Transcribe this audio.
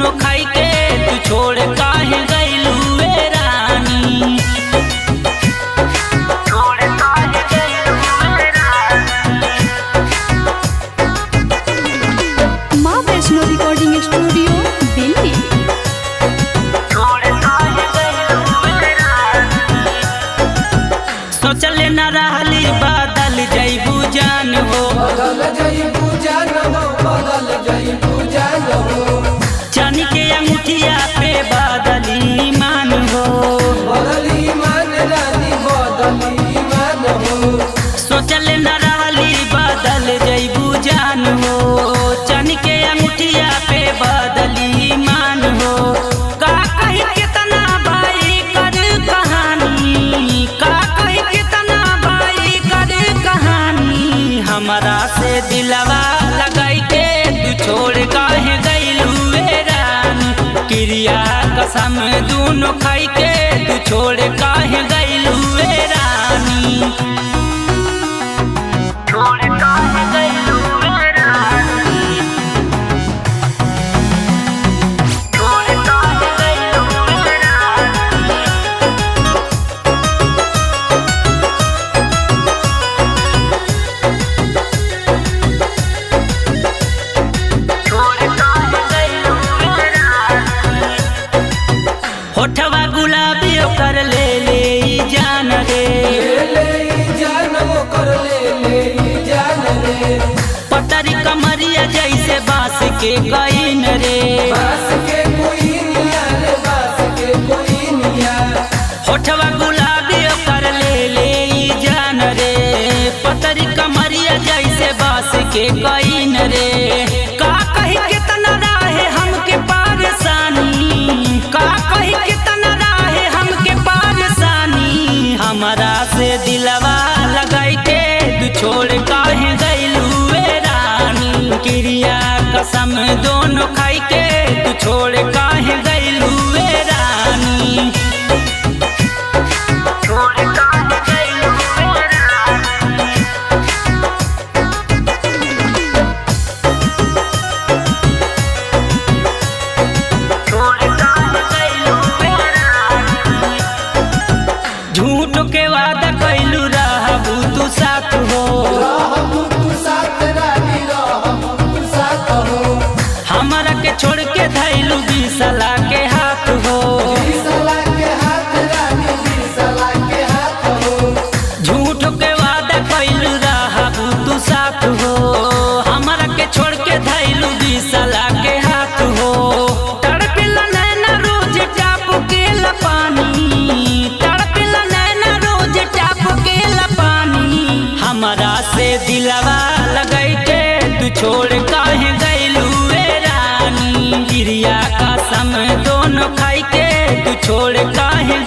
दोनों खाई के तू छोड़ काहे गइलू ए रानी। माँ वैष्णो रिकॉर्डिंग स्टूडियो दिल्ली। सोचले न रहली बदल जइबू जान हो, बदल जइबू जान हो, बदल जइबू जान हो। चांदी के अंगूठिया पे बदली मान हो, बदली मान रानी बदली मान हो। सोचले न रहली बदल जइबू जान हो, चांदी के अंगूठिया पे बदली मान हो। का कही कितना बाई कर कहानी, का कही कितना बाई कर कहानी। हमरा से दिलवा लगाई के तू छोड़ काहे गइलू ए रानी। क्रिया कसम दोनों खाई के तू छोड़ काहे गइलू ए रानी। छोड़ काहे गइलू ए रानी। छोड़ काहे गइलू ए रानी। होठवा गुलाबी ओकर ले ले ई जान रे, ले ई जान वो कर ले ई जान रे। पतरी कमरिया जैसे बांस के गईन रे। बास के कोई निया रे, बास के कोई निया। होठवा गुलाबी ओकर ले ले ई जान रे, पतरी कमरिया जैसे बांस के गईन रे। का कही कितना रहे हमके परेशानी, का कही कितना रहे हमके परेशानी। हमरा से दिलवा लगाई के तू छोड़ काहे गइलू ए रानी। क्रिया कसम दोनों खाई के तू छोड़ काहे गइलू ए रानी। छोड़ काहे गइलू ए रानी। छोड़ काहे गइलू ए रानी। झूठ के वादा कइलू रहबू तू साथ हो, रहबू तू साथ रानी, रहबू तू साथ हो। हमरा के छोड़ के धइलू बिसला के हाथ हो। बिसला के हाथ रानी, बिसला के हाथ हो। झूठ के वादा कइलू रहबू तू साथ हो, हमरा के छोड़ के धइलू बिसला के हाथ हो। तड़पिला नैना रोज टाप के लपानी, तड़पिला नैना रोज टाप के लपानी। हमरा से दिलवा लगाई के तू छोड़ काहे गइलू ए रानी। क्रिया कसम दोनों खाई के तू छोड़ काहे